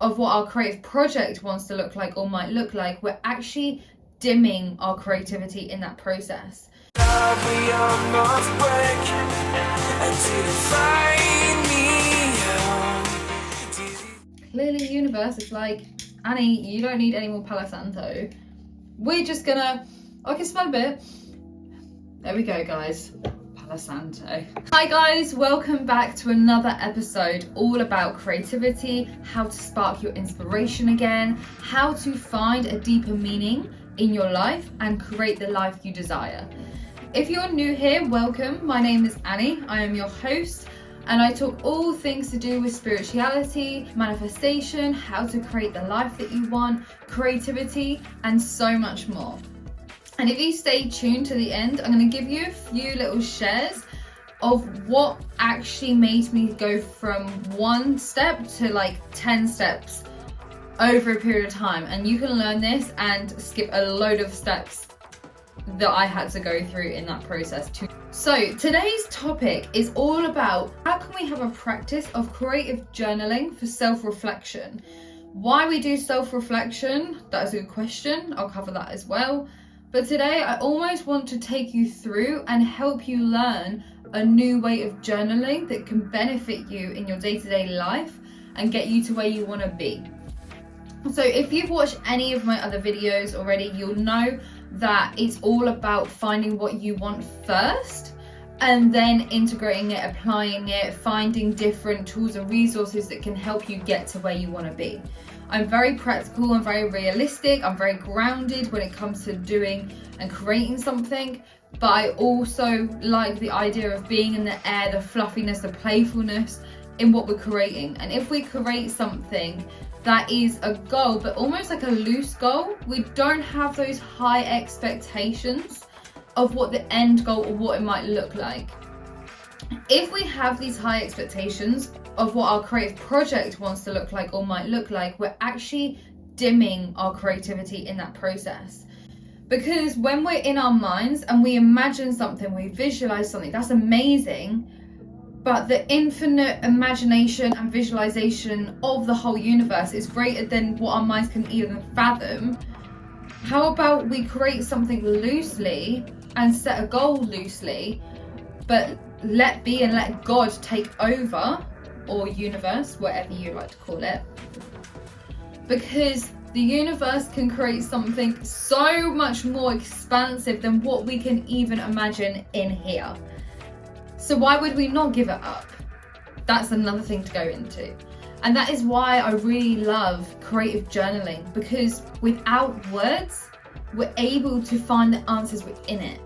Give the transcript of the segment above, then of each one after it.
of what our creative project wants to look like or might look like, we're actually dimming our creativity in that process. Clearly the universe is like, Annie, you don't need any more Palo Santo. We're just gonna, I can smell a bit. There we go, guys. Palo Santo. Hi guys, welcome back to another episode all about creativity, how to spark your inspiration again, how to find a deeper meaning in your life and create the life you desire. If you're new here, welcome. My name is Annie. I am your host and I talk all things to do with spirituality, manifestation, how to create the life that you want, creativity, and so much more. And if you stay tuned to the end, I'm going to give you a few little shares of what actually made me go from one step to like 10 steps over a period of time. And you can learn this and skip a load of steps that I had to go through in that process too. So today's topic is all about how can we have a practice of creative journaling for self-reflection. Why we do self-reflection, that is a good question. I'll cover that as well. But today I almost want to take you through and help you learn a new way of journaling that can benefit you in your day-to-day life and get you to where you want to be. So if you've watched any of my other videos already, you'll know that it's all about finding what you want first and then integrating it, applying it, finding different tools and resources that can help you get to where you want to be. I'm very practical, I'm very realistic, I'm very grounded when it comes to doing and creating something, but I also like the idea of being in the air, the fluffiness, the playfulness in what we're creating. And if we create something that is a goal, but almost like a loose goal, we don't have those high expectations of what the end goal or what it might look like. If we have these high expectations of what our creative project wants to look like or might look like, we're actually dimming our creativity in that process. Because when we're in our minds and we imagine something, we visualize something, that's amazing. But the infinite imagination and visualization of the whole universe is greater than what our minds can even fathom. How about we create something loosely and set a goal loosely, but let be and let God take over, or universe, whatever you like to call it. Because the universe can create something so much more expansive than what we can even imagine in here. So why would we not give it up? That's another thing to go into. And that is why I really love creative journaling, because without words, we're able to find the answers within it.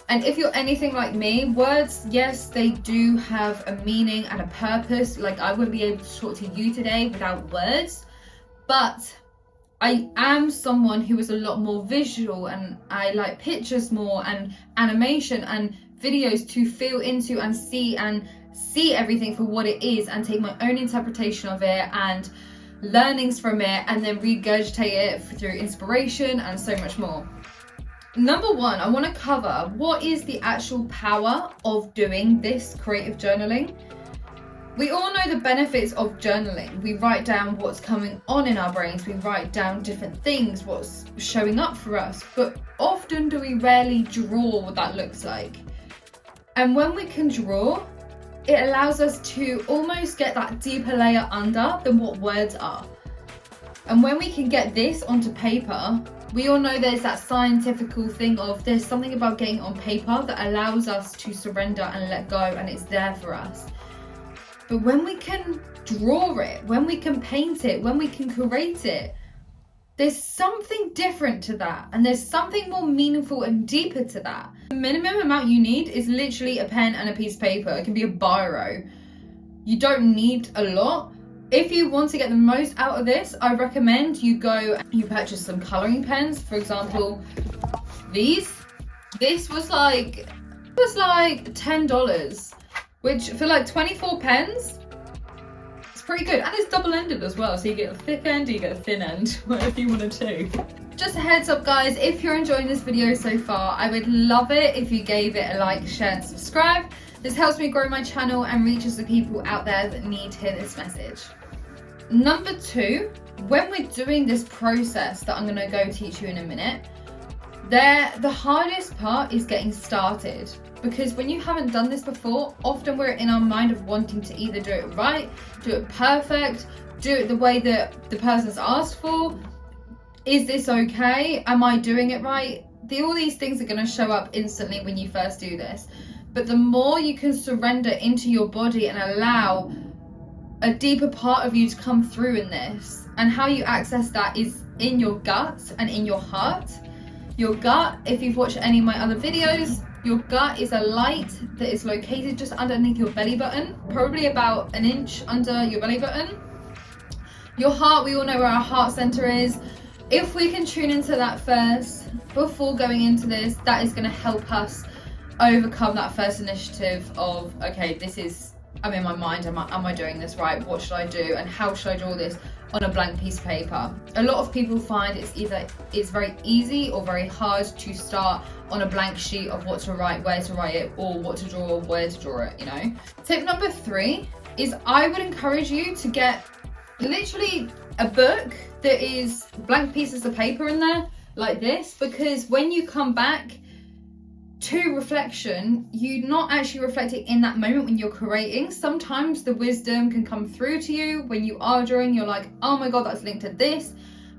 And if you're anything like me, words, yes, they do have a meaning and a purpose. Like I wouldn't be able to talk to you today without words, but I am someone who is a lot more visual and I like pictures more and animation and videos to feel into and see everything for what it is and take my own interpretation of it and learnings from it and then regurgitate it through inspiration and so much more. Number one, I want to cover what is the actual power of doing this creative journaling. We all know the benefits of journaling. We write down what's coming on in our brains. We write down different things, what's showing up for us. But often do we rarely draw what that looks like. And when we can draw, it allows us to almost get that deeper layer under than what words are. And when we can get this onto paper, we all know there's that scientific thing of there's something about getting it on paper that allows us to surrender and let go, and it's there for us. But when we can draw it, when we can paint it, when we can create it, there's something different to that, and there's something more meaningful and deeper to that. The minimum amount you need is literally a pen and a piece of paper. It can be a biro. You don't need a lot. If you want to get the most out of this, I recommend you purchase some coloring pens. For example, these. This was like $10, which for like 24 pens, it's pretty good. And it's double-ended as well, so you get a thick end, you get a thin end, whatever you want to do. Just a heads up guys, if you're enjoying this video so far, I would love it if you gave it a like, share and subscribe. This helps me grow my channel and reaches the people out there that need to hear this message. Number 2, when we're doing this process that I'm going to go teach you in a minute, the hardest part is getting started, because when you haven't done this before, often we're in our mind of wanting to either do it right, do it perfect, do it the way that the person's asked for. Is this okay? Am I doing it right? All these things are going to show up instantly when you first do this. But the more you can surrender into your body and allow a deeper part of you to come through in this, and how you access that is in your gut and in your heart. Your gut, if you've watched any of my other videos, your gut is a light that is located just underneath your belly button, probably about an inch under your belly button. Your heart, we all know where our heart center is. If we can tune into that first before going into this, that is going to help us overcome that first initiative of, okay, I'm in my mind, am I doing this right? What should I do? And how should I draw this on a blank piece of paper? A lot of people find it's very easy or very hard to start on a blank sheet of what to write, where to write it, or what to draw, where to draw it, you know? Tip number 3 is I would encourage you to get literally a book that is blank pieces of paper in there like this, because when you come back to reflection, you're not actually reflecting in that moment when you're creating. Sometimes the wisdom can come through to you when you are drawing. You're like, oh my god, that's linked to this.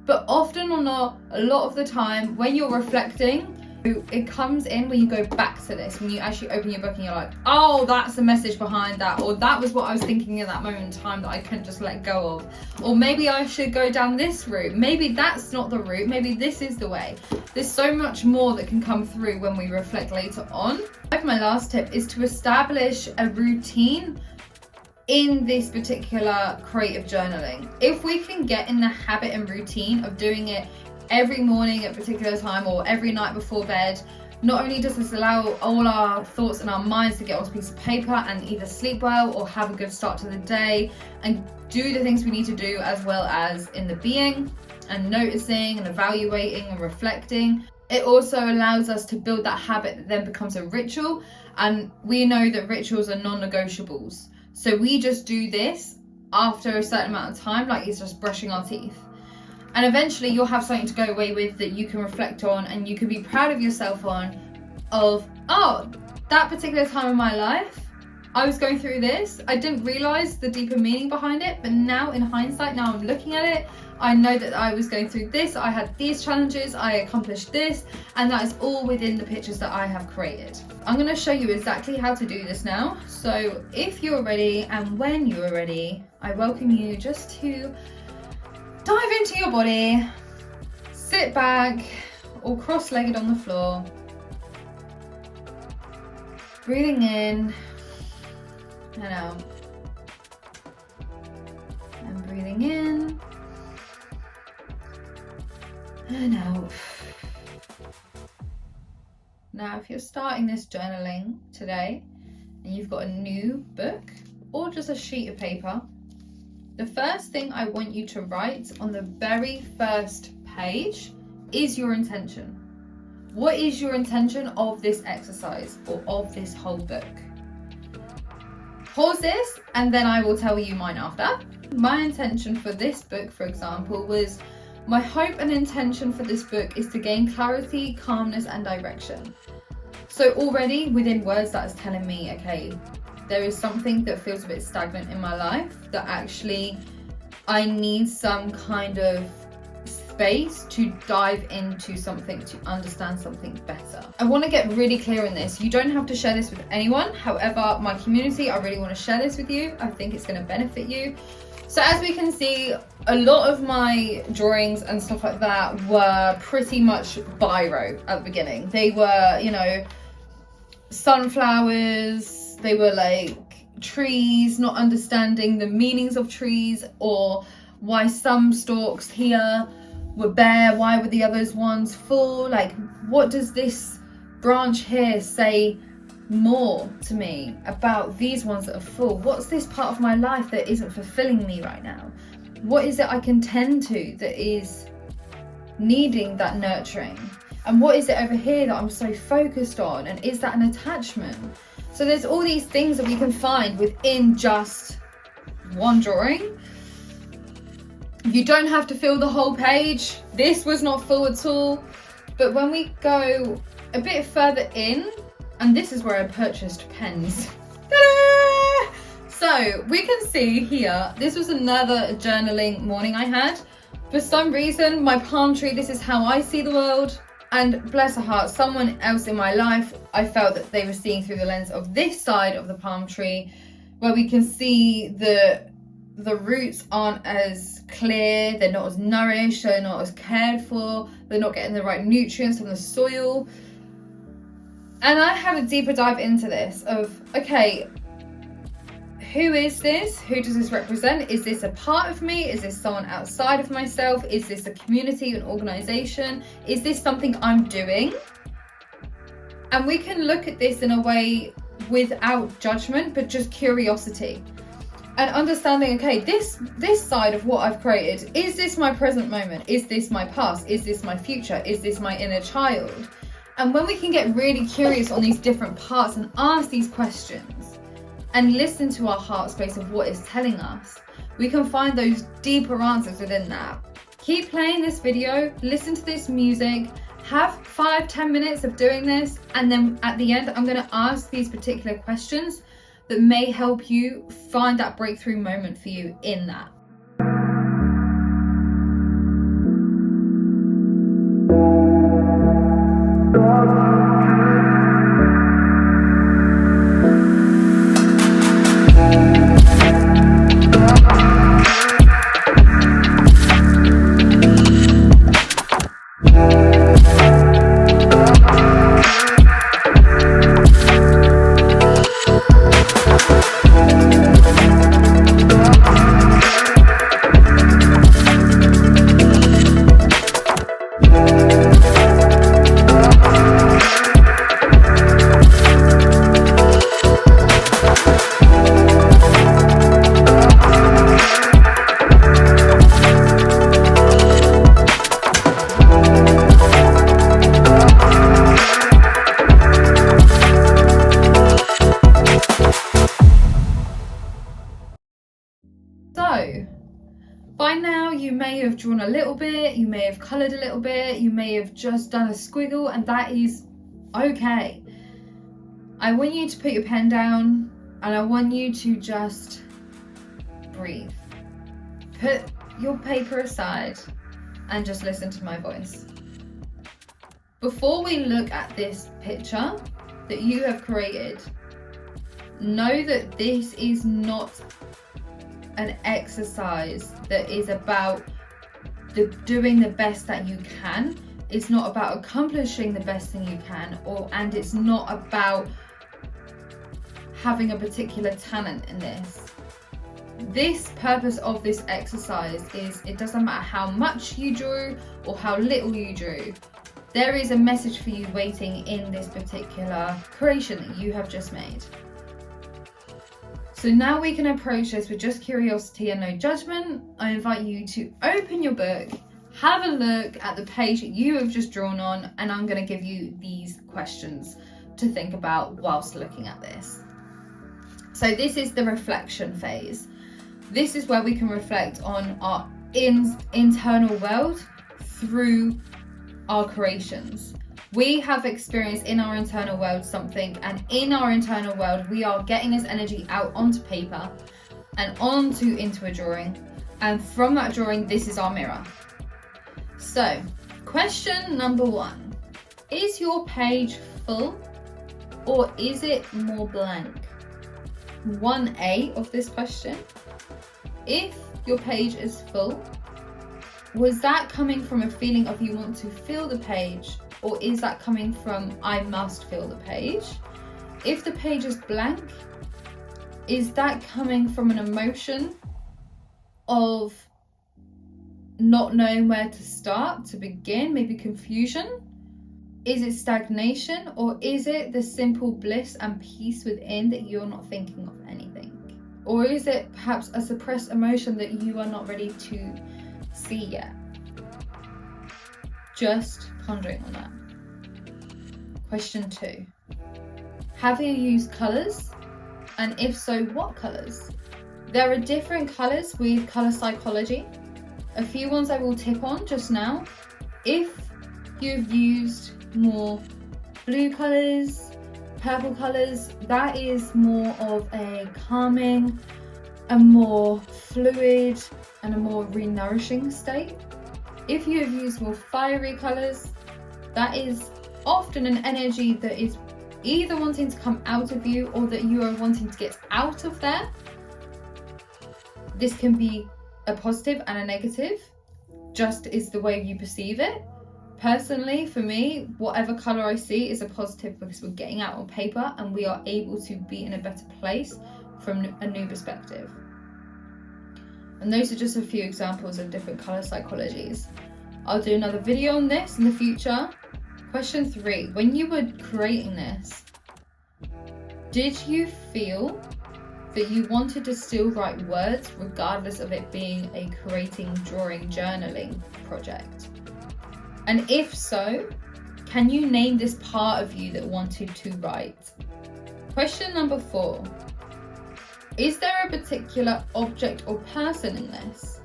But often or not, a lot of the time when you're reflecting, it comes in when you go back to this, when you actually open your book and you're like, oh, that's the message behind that, or that was what I was thinking in that moment in time that I couldn't just let go of, or maybe I should go down this route, maybe that's not the route, maybe this is the way. There's so much more that can come through when we reflect later on. My last tip is to establish a routine in this particular creative journaling. If we can get in the habit and routine of doing it every morning at a particular time or every night before bed, not only does this allow all our thoughts and our minds to get onto a piece of paper and either sleep well or have a good start to the day and do the things we need to do, as well as in the being and noticing and evaluating and reflecting. It also allows us to build that habit that then becomes a ritual, and we know that rituals are non-negotiables. So we just do this after a certain amount of time, like it's just brushing our teeth. And eventually you'll have something to go away with that you can reflect on and you can be proud of yourself on, of, oh, that particular time in my life, I was going through this. I didn't realize the deeper meaning behind it, but now in hindsight, now I'm looking at it, I know that I was going through this, I had these challenges, I accomplished this, and that is all within the pictures that I have created. I'm going to show you exactly how to do this now. So if you're ready and when you are ready, I welcome you just to dive into your body, sit back or cross-legged on the floor, breathing in and out, and breathing in and out. Now, if you're starting this journaling today and you've got a new book or just a sheet of paper, the first thing I want you to write on the very first page is your intention. What is your intention of this exercise or of this whole book? Pause this and then I will tell you mine after. My intention for this book, for example, was my hope and intention for this book is to gain clarity, calmness, and direction. So already within words, that is telling me, okay, there is something that feels a bit stagnant in my life, that actually I need some kind of space to dive into something, to understand something better. I want to get really clear on this. You don't have to share this with anyone. However, my community, I really want to share this with you. I think it's going to benefit you. So as we can see, a lot of my drawings and stuff like that were pretty much biro at the beginning. They were, you know, sunflowers, they were like trees, not understanding the meanings of trees or why some stalks here were bare, why were the others ones full, like what does this branch here say more to me about these ones that are full? What's this part of my life that isn't fulfilling me right now? What is it I can tend to that is needing that nurturing? And what is it over here that I'm so focused on? And is that an attachment? So there's all these things that we can find within just one drawing. You don't have to fill the whole page. This was not full at all. But when we go a bit further in, and this is where I purchased pens. Ta-da! So we can see here, this was another journaling morning I had. For some reason, my palm tree, this is how I see the world. And bless her heart, someone else in my life, I felt that they were seeing through the lens of this side of the palm tree, where we can see the roots aren't as clear, they're not as nourished, they're not as cared for, they're not getting the right nutrients from the soil. And I had a deeper dive into this of, okay, who is this? Who does this represent? Is this a part of me? Is this someone outside of myself? Is this a community, an organization? Is this something I'm doing? And we can look at this in a way without judgment, but just curiosity. And understanding, okay, this side of what I've created, is this my present moment? Is this my past? Is this my future? Is this my inner child? And when we can get really curious on these different parts and ask these questions and listen to our heart space of what it's telling us, we can find those deeper answers within that. Keep playing this video, listen to this music, have 5-10 minutes of doing this, and then at the end, I'm going to ask these particular questions that may help you find that breakthrough moment for you in that. So, by now you may have drawn a little bit, you may have coloured a little bit, you may have just done a squiggle, and that is okay. I want you to put your pen down and I want you to just breathe. Put your paper aside and just listen to my voice. Before we look at this picture that you have created, know that this is not an exercise that is about doing the best that you can. It's not about accomplishing the best thing you can, and it's not about having a particular talent in this. This purpose of this exercise is, it doesn't matter how much you drew or how little you drew, there is a message for you waiting in this particular creation that you have just made. So now we can approach this with just curiosity and no judgment. I invite you to open your book, have a look at the page that you have just drawn on, and I'm going to give you these questions to think about whilst looking at this. So this is the reflection phase. This is where we can reflect on our internal world through our creations. We have experienced in our internal world something, and in our internal world we are getting this energy out onto paper and into a drawing, and from that drawing this is our mirror. So question number 1, is your page full or is it more blank? 1A of this question, if your page is full, was that coming from a feeling of you want to fill the page, or is that coming from I must fill the page? If the page is blank, is that coming from an emotion of not knowing where to start, to begin, maybe confusion? Is it stagnation, or is it the simple bliss and peace within that you're not thinking of anything? Or is it perhaps a suppressed emotion that you are not ready to see yet? Just pondering on that. Question 2, have you used colours? And if so, what colours? There are different colours with colour psychology. a few ones I will tip on just now. If you've used more blue colours, purple colours, that is more of a calming, a more fluid and a more re-nourishing state. If you have used more fiery colours, that is often an energy that is either wanting to come out of you or that you are wanting to get out of there. This can be a positive and a negative, just is the way you perceive it. Personally, for me, whatever colour I see is a positive because we're getting out on paper and we are able to be in a better place from a new perspective. And those are just a few examples of different colour psychologies. I'll do another video on this in the future. Question 3, when you were creating this, did you feel that you wanted to still write words regardless of it being a creating, drawing, journaling project? And if so, can you name this part of you that wanted to write? Question number 4, is there a particular object or person in this?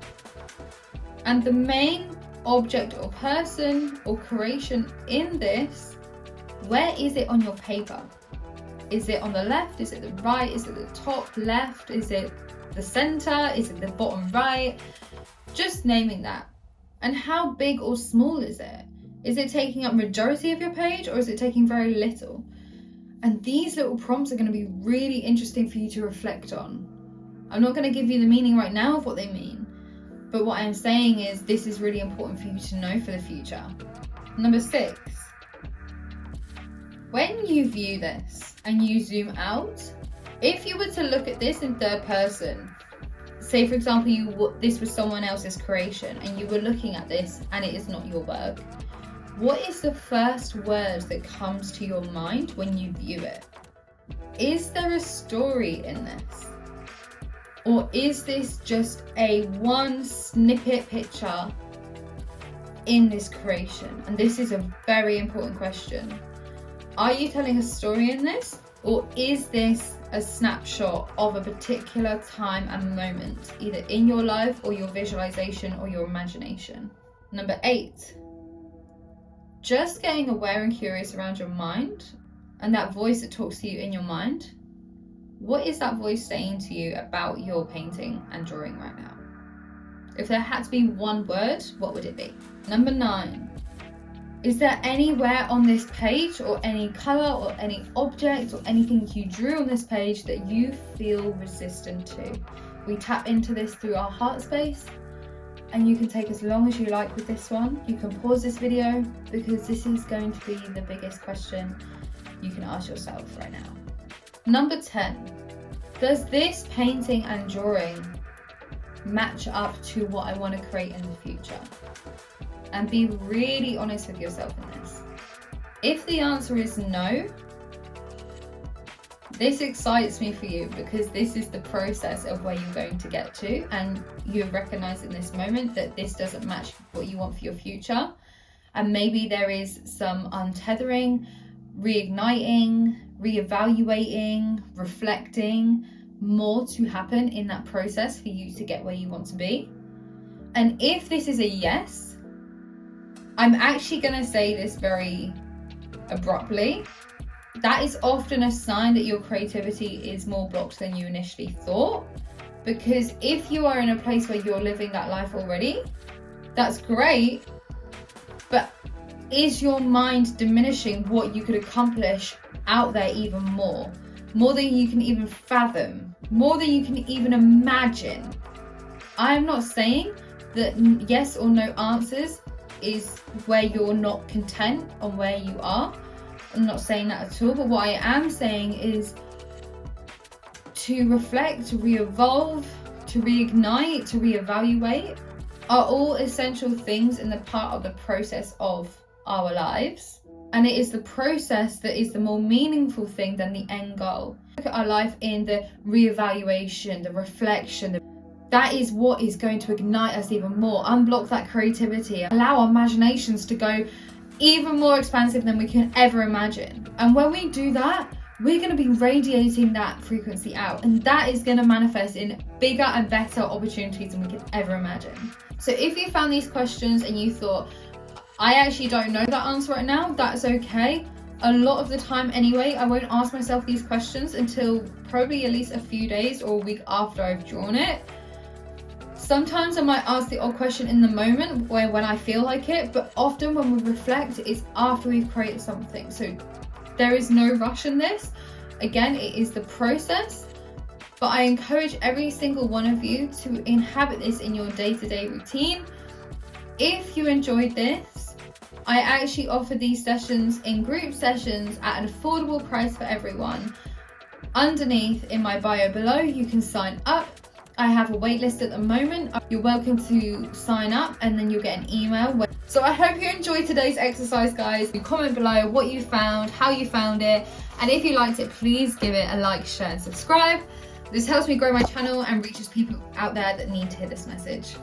And the main object or person or creation in this, where is it on your paper? Is it on the left? Is it the right? Is it the top left? Is it the center? Is it the bottom right? Just naming that. And how big or small is it? Is it taking up majority of your page or is it taking very little? And these little prompts are going to be really interesting for you to reflect on. I'm not going to give you the meaning right now of what they mean, but what I'm saying is this is really important for you to know for the future. Number 6, when you view this and you zoom out, if you were to look at this in third person, say for example this was someone else's creation and you were looking at this and it is not your work, what is the first word that comes to your mind when you view it? Is there a story in this? Or is this just a one snippet picture in this creation? And this is a very important question. Are you telling a story in this? Or is this a snapshot of a particular time and moment, either in your life or your visualization or your imagination? Number 8, just getting aware and curious around your mind and that voice that talks to you in your mind. What is that voice saying to you about your painting and drawing right now? If there had to be one word, what would it be? Number 9, is there anywhere on this page or any colour or any object or anything you drew on this page that you feel resistant to? We tap into this through our heart space, and you can take as long as you like with this one. You can pause this video because this is going to be the biggest question you can ask yourself right now. Number 10, does this painting and drawing match up to what I want to create in the future? And be really honest with yourself in this. If the answer is no, this excites me for you because this is the process of where you're going to get to, and you recognize in this moment that this doesn't match what you want for your future, and maybe there is some untethering, reigniting, reevaluating, reflecting, more to happen in that process for you to get where you want to be. And if this is a yes, I'm actually going to say this very abruptly. That is often a sign that your creativity is more blocked than you initially thought. Because if you are in a place where you're living that life already, that's great. But is your mind diminishing what you could accomplish out there even more? More than you can even fathom, more than you can even imagine. I am not saying that yes or no answers is where you're not content on where you are. I'm not saying that at all, but what I am saying is to reflect, to re-evolve, to reignite, to reevaluate are all essential things in the part of the process of our lives. And it is the process that is the more meaningful thing than the end goal. Look at our life in the reevaluation, the reflection. That is what is going to ignite us even more, unblock that creativity, allow our imaginations to go even more expansive than we can ever imagine. And when we do that, we're going to be radiating that frequency out, and that is going to manifest in bigger and better opportunities than we could ever imagine. So if you found these questions and you thought, I actually don't know that answer right now, that's okay. A lot of the time anyway, I won't ask myself these questions until probably at least a few days or a week after I've drawn it. Sometimes I might ask the odd question in the moment when I feel like it, but often when we reflect, it's after we've created something. So there is no rush in this. Again, it is the process, but I encourage every single one of you to inhabit this in your day-to-day routine. If you enjoyed this, I actually offer these sessions in group sessions at an affordable price for everyone. Underneath in my bio below, you can sign up. I have a waitlist at the moment. You're welcome to sign up and then you'll get an email. So I hope you enjoyed today's exercise, guys. You comment below what you found, how you found it, and if you liked it, please give it a like, share and subscribe. This helps me grow my channel and reaches people out there that need to hear this message.